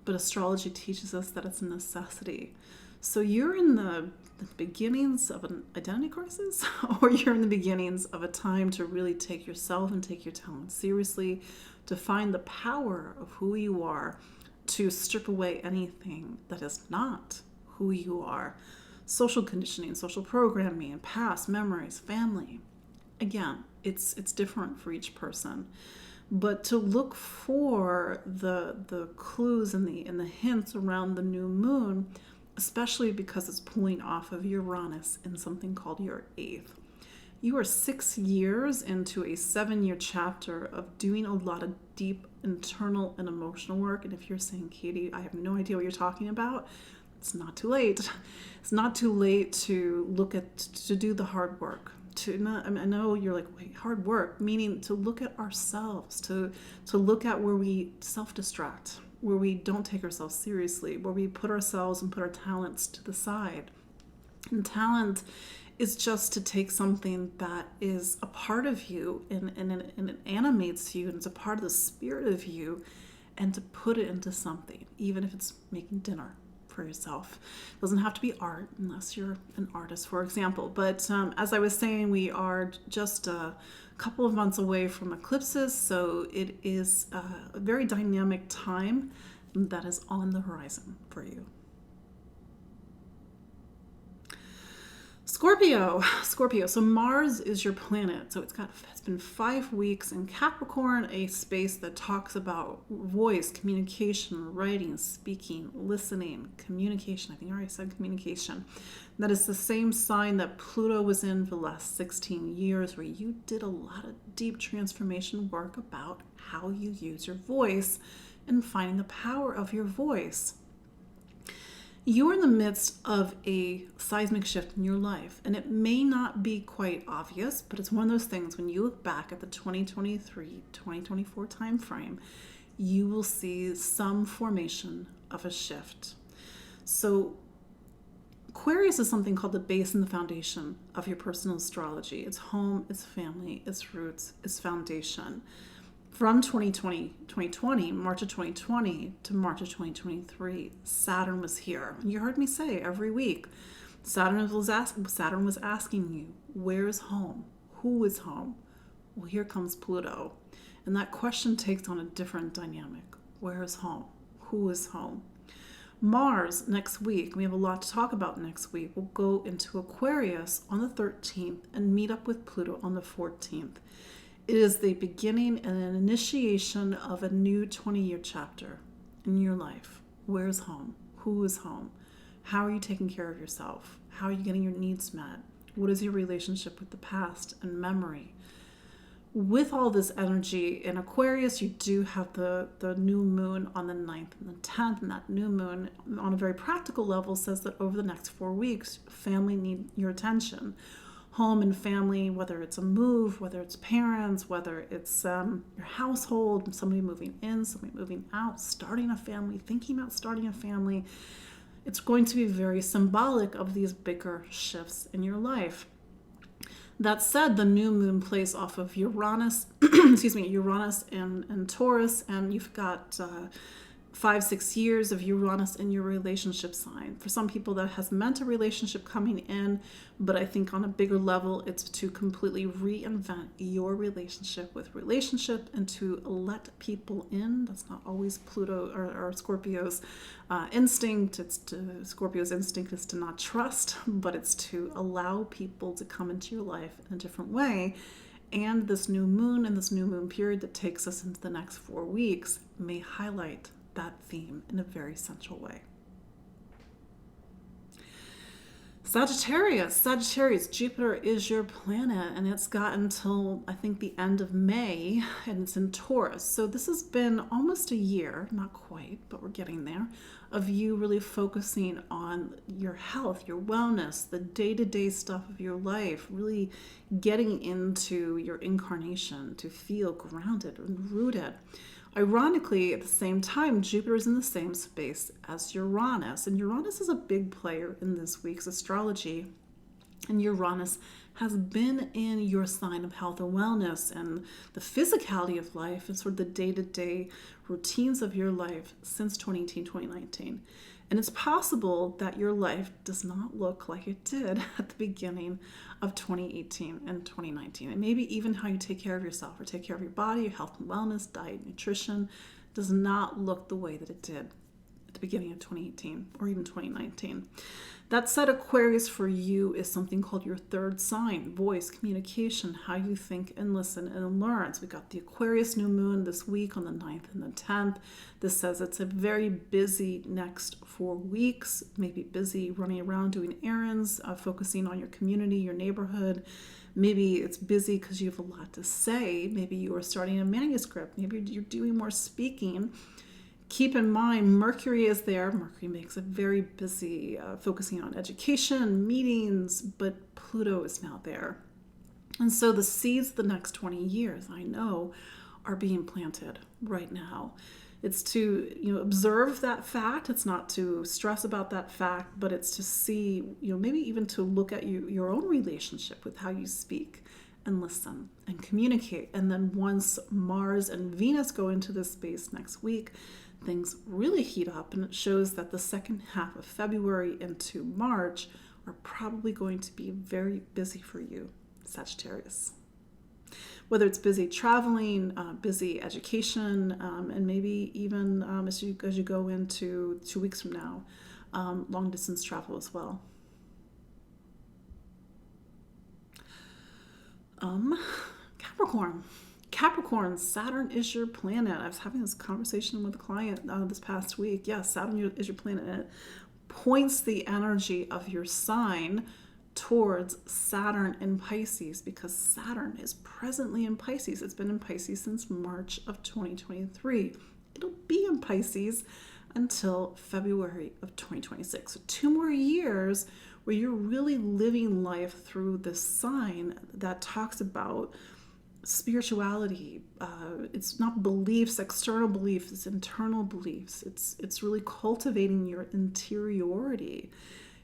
but astrology teaches us that it's a necessity. So you're in the beginnings of an identity crisis, or you're in the beginnings of a time to really take yourself and take your talent seriously, to find the power of who you are, to strip away anything that is not who you are. Social conditioning, social programming, past memories, family. Again, it's different for each person. But to look for the clues and the hints around the new moon, especially because it's pulling off of Uranus in something called your 8th. You are 6 years into a 7-year chapter of doing a lot of deep internal and emotional work. And if you're saying, Katie, I have no idea what you're talking about, it's not too late. It's not too late to to do the hard work, to not, I mean, I know you're like, wait, hard work, meaning to look at ourselves, to look at where we self-destruct, where we don't take ourselves seriously, where we put ourselves and put our talents to the side. And talent is just to take something that is a part of you and it animates you and it's a part of the spirit of you, and to put it into something, even if it's making dinner for yourself. It doesn't have to be art unless you're an artist, for example. But as I was saying, we are just a couple of months away from eclipses, so it is a very dynamic time that is on the horizon for you. Scorpio. So Mars is your planet. So it's been 5 weeks in Capricorn, a space that talks about voice, communication, writing, speaking, listening, communication. I think I already said communication. That is the same sign that Pluto was in for the last 16 years, where you did a lot of deep transformation work about how you use your voice and finding the power of your voice. You're in the midst of a seismic shift in your life, and it may not be quite obvious, but it's one of those things when you look back at the 2023-2024 time frame, you will see some formation of a shift. So Aquarius is something called the base and the foundation of your personal astrology. It's home, it's family, it's roots, it's foundation. From 2020, March of 2020 to March of 2023, Saturn was here. You heard me say every week, Saturn was asking you, where is home? Who is home? Well, here comes Pluto. And that question takes on a different dynamic. Where is home? Who is home? Mars next week, we have a lot to talk about next week, will go into Aquarius on the 13th and meet up with Pluto on the 14th. It is the beginning and an initiation of a new 20-year chapter in your life. Where's home? Who is home? How are you taking care of yourself? How are you getting your needs met? What is your relationship with the past and memory? With all this energy in Aquarius, you do have the new moon on the 9th and the 10th, and that new moon on a very practical level says that over the next 4 weeks, family need your attention. Home and family, whether it's a move, whether it's parents, whether it's your household, somebody moving in, somebody moving out, starting a family, thinking about starting a family. It's going to be very symbolic of these bigger shifts in your life. That said, the new moon plays off of Uranus, Uranus and Taurus, and you've got 5-6 years of Uranus in your relationship sign. For some people that has meant a relationship coming in, but I think on a bigger level, it's to completely reinvent your relationship and to let people in. That's not always Pluto or Scorpio's instinct. Scorpio's instinct is to not trust, but it's to allow people to come into your life in a different way. And this new moon and this new moon period that takes us into the next 4 weeks may highlight that theme in a very central way. Sagittarius, Jupiter is your planet, and it's got until I think the end of May, and it's in Taurus. So this has been almost a year, not quite, but we're getting there, of you really focusing on your health, your wellness, the day-to-day stuff of your life, really getting into your incarnation to feel grounded and rooted. Ironically, at the same time, Jupiter is in the same space as Uranus, and Uranus is a big player in this week's astrology, and Uranus has been in your sign of health and wellness and the physicality of life and sort of the day-to-day routines of your life since 2018, 2019. And it's possible that your life does not look like it did at the beginning of 2018 and 2019. And maybe even how you take care of yourself or take care of your body, your health and wellness, diet, nutrition does not look the way that it did at the beginning of 2018 or even 2019. That said, Aquarius for you is something called your third sign, voice, communication, how you think and listen and learn. So we got the Aquarius new moon this week on the 9th and the 10th. This says it's a very busy next 4 weeks, maybe busy running around doing errands, focusing on your community, your neighborhood. Maybe it's busy because you have a lot to say. Maybe you are starting a manuscript. Maybe you're doing more speaking. Keep in mind, Mercury is there. Mercury makes it very busy, focusing on education, meetings, but Pluto is now there. And so the seeds of the next 20 years, I know, are being planted right now. It's to, observe that fact. It's not to stress about that fact, but it's to see, maybe even to look at your own relationship with how you speak and listen and communicate. And then once Mars and Venus go into this space next week, things really heat up, and it shows that the second half of February into March are probably going to be very busy for you, Sagittarius. Whether it's busy traveling, busy education, and maybe even as you go into 2 weeks from now, long distance travel as well. Capricorn, Saturn is your planet. I was having this conversation with a client this past week. Yes, Saturn is your planet, and it points the energy of your sign towards Saturn in Pisces, because Saturn is presently in Pisces. It's been in Pisces since March of 2023. It'll be in Pisces until February of 2026. So 2 more years where you're really living life through this sign that talks about spirituality. It's not beliefs, external beliefs, it's internal beliefs. It's really cultivating your interiority.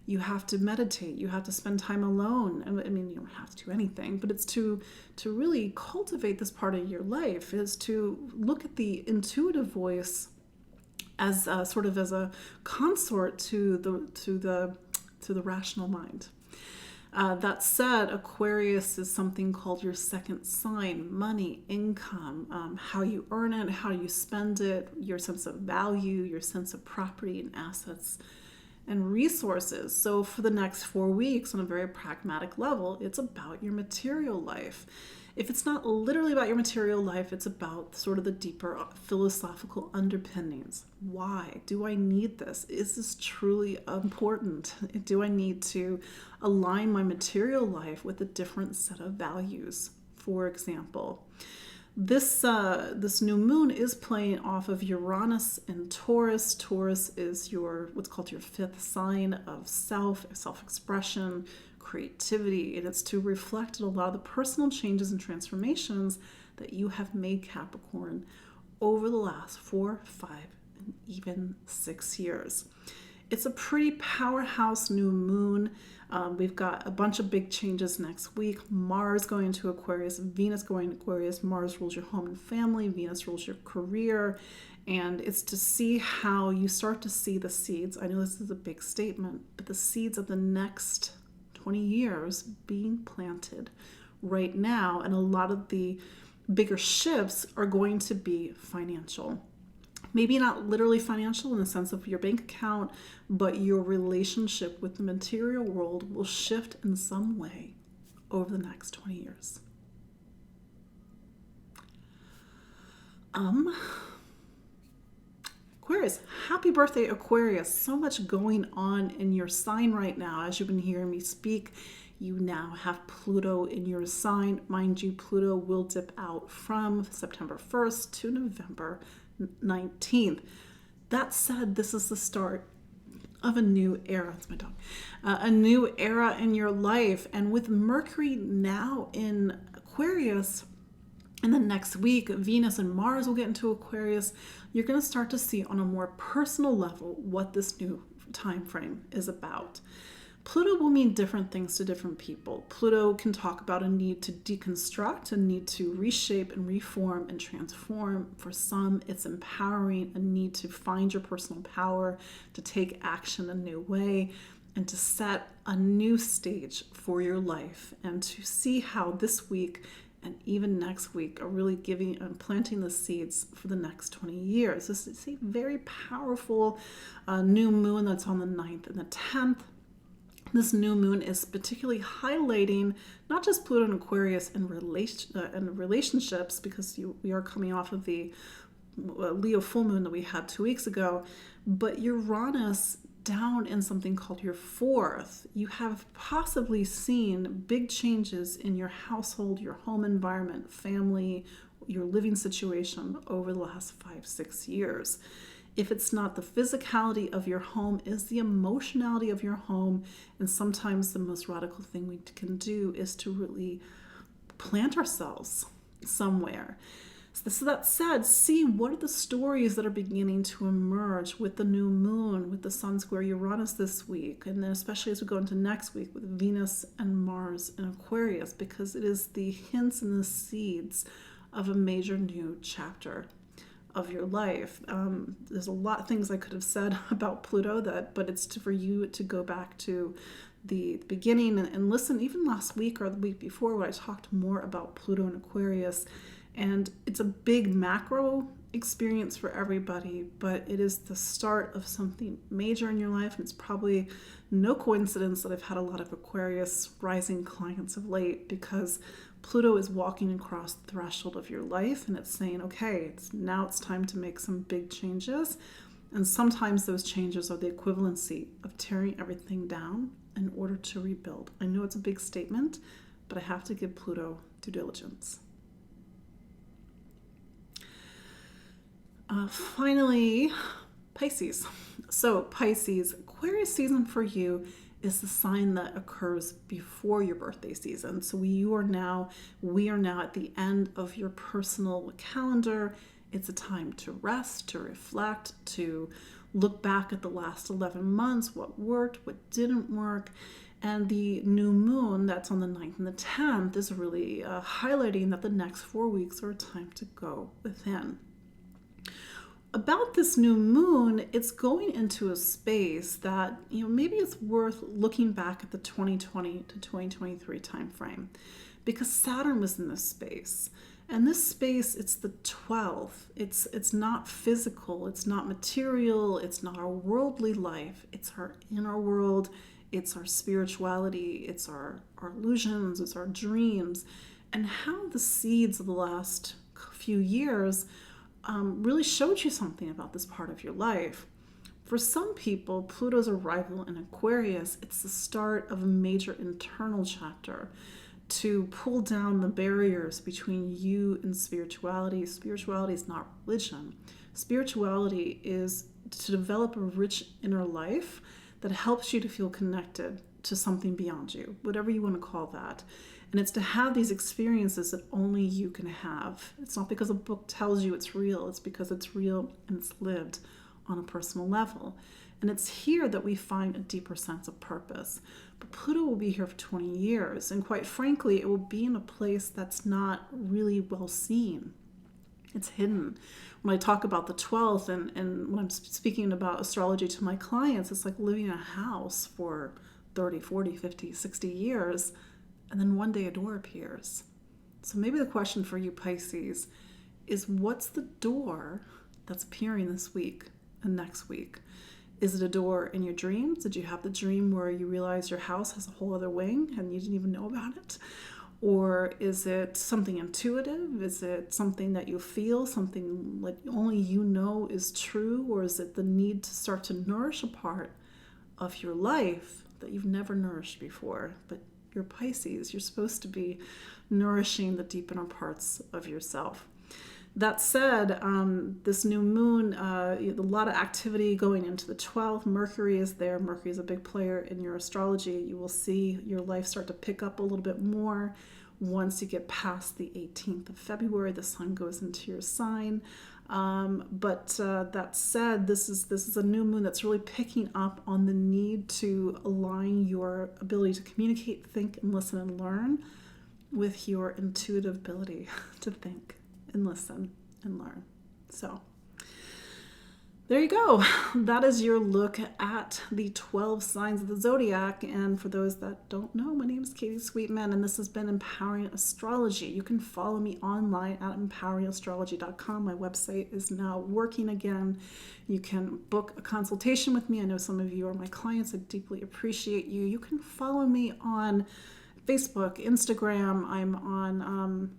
You have to meditate. You have to spend time alone. I mean, you don't have to do anything, but it's to really cultivate this part of your life, is to look at the intuitive voice as sort of as a consort to the rational mind. That said, Aquarius is something called your second sign: money, income, how you earn it, how you spend it, your sense of value, your sense of property and assets and resources. So for the next 4 weeks, on a very pragmatic level, it's about your material life. If it's not literally about your material life, it's about sort of the deeper philosophical underpinnings. Why do I need this? Is this truly important? Do I need to align my material life with a different set of values? For example, this new moon is playing off of Uranus and Taurus. Taurus is what's called your 5th sign of self-expression, creativity, and it's to reflect a lot of the personal changes and transformations that you have made, Capricorn, over the last 4, 5, and even 6 years. It's a pretty powerhouse new moon. We've got a bunch of big changes next week. Mars going into Aquarius, Venus going to Aquarius. Mars rules your home and family, Venus rules your career. And it's to see how you start to see the seeds. I know this is a big statement, but the seeds of the next 20 years being planted right now. And a lot of the bigger shifts are going to be financial. Maybe not literally financial in the sense of your bank account, but your relationship with the material world will shift in some way over the next 20 years. Aquarius, happy birthday, Aquarius. So much going on in your sign right now. As you've been hearing me speak, you now have Pluto in your sign. Mind you, Pluto will dip out from September 1st to November 19th. That said, this is the start of a new era. That's my dog. A new era in your life. And with Mercury now in Aquarius, and then next week, Venus and Mars will get into Aquarius, you're going to start to see on a more personal level what this new time frame is about. Pluto will mean different things to different people. Pluto can talk about a need to deconstruct, a need to reshape and reform and transform. For some, it's empowering, a need to find your personal power, to take action a new way, and to set a new stage for your life, and to see how this week and even next week are really giving and planting the seeds for the next 20 years. This is a very powerful new moon that's on the 9th and the 10th. This new moon is particularly highlighting not just Pluto and Aquarius in relationships, because we are coming off of the Leo full moon that we had 2 weeks ago, but Uranus down in something called your 4th. You have possibly seen big changes in your household, your home environment, family, your living situation over the last 5-6 years. If it's not the physicality of your home, is the emotionality of your home. And sometimes the most radical thing we can do is to really plant ourselves somewhere. So that said, see what are the stories that are beginning to emerge with the new moon, with the sun square Uranus this week, and then especially as we go into next week with Venus and Mars in Aquarius, because it is the hints and the seeds of a major new chapter of your life. There's a lot of things I could have said about Pluto, but it's for you to go back to the beginning and listen even last week or the week before when I talked more about Pluto and Aquarius. And it's a big macro experience for everybody, but it is the start of something major in your life. And it's probably no coincidence that I've had a lot of Aquarius rising clients of late, because Pluto is walking across the threshold of your life and it's saying, okay, now it's time to make some big changes. And sometimes those changes are the equivalency of tearing everything down in order to rebuild. I know it's a big statement, but I have to give Pluto due diligence. Finally, Pisces. So Pisces, Aquarius season for you is the sign that occurs before your birthday season. So we are now at the end of your personal calendar. It's a time to rest, to reflect, to look back at the last 11 months, what worked, what didn't work. And the new moon that's on the 9th and the 10th is really highlighting that the next 4 weeks are a time to go within. About this new moon, it's going into a space that, maybe it's worth looking back at the 2020 to 2023 timeframe, because Saturn was in this space. And this space, it's the 12th. It's not physical, it's not material, it's not our worldly life, it's our inner world, it's our spirituality, it's our illusions, it's our dreams, and how the seeds of the last few years really showed you something about this part of your life. For some people, Pluto's arrival in Aquarius, it's the start of a major internal chapter to pull down the barriers between you and spirituality. Spirituality is not religion. Spirituality is to develop a rich inner life that helps you to feel connected to something beyond you, whatever you want to call that. And it's to have these experiences that only you can have. It's not because a book tells you it's real. It's because it's real and it's lived on a personal level. And it's here that we find a deeper sense of purpose. But Pluto will be here for 20 years. And quite frankly, it will be in a place that's not really well seen. It's hidden. When I talk about the 12th and when I'm speaking about astrology to my clients, it's like living in a house for 30, 40, 50, 60 years. And then one day a door appears. So maybe the question for you, Pisces, is what's the door that's appearing this week and next week? Is it a door in your dreams? Did you have the dream where you realize your house has a whole other wing and you didn't even know about it? Or is it something intuitive? Is it something that you feel, something like only you know is true? Or is it the need to start to nourish a part of your life that you've never nourished before? But you're Pisces, you're supposed to be nourishing the deep inner parts of yourself. That said, this new moon, a lot of activity going into the 12th. Mercury is there. Mercury is a big player in your astrology. You will see your life start to pick up a little bit more once you get past the 18th of February. The sun goes into your sign. But that said, this is a new moon that's really picking up on the need to align your ability to communicate, think, and listen and learn with your intuitive ability to think and listen and learn. So there you go. That is your look at the 12 signs of the zodiac. And for those that don't know, my name is Katie Sweetman, and this has been Empowering Astrology. You can follow me online at empoweringastrology.com. My website is now working again. You can book a consultation with me. I know some of you are my clients. I deeply appreciate you. You can follow me on Facebook, Instagram. I'm on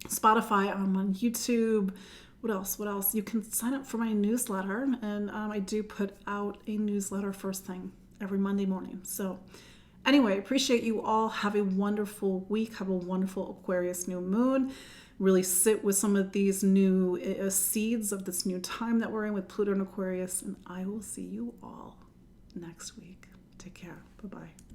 Spotify. I'm on YouTube. What else? You can sign up for my newsletter, and I do put out a newsletter first thing every Monday morning. So anyway, appreciate you all. Have a wonderful week. Have a wonderful Aquarius new moon. Really sit with some of these new seeds of this new time that we're in with Pluto and Aquarius, and I will see you all next week. Take care. Bye-bye.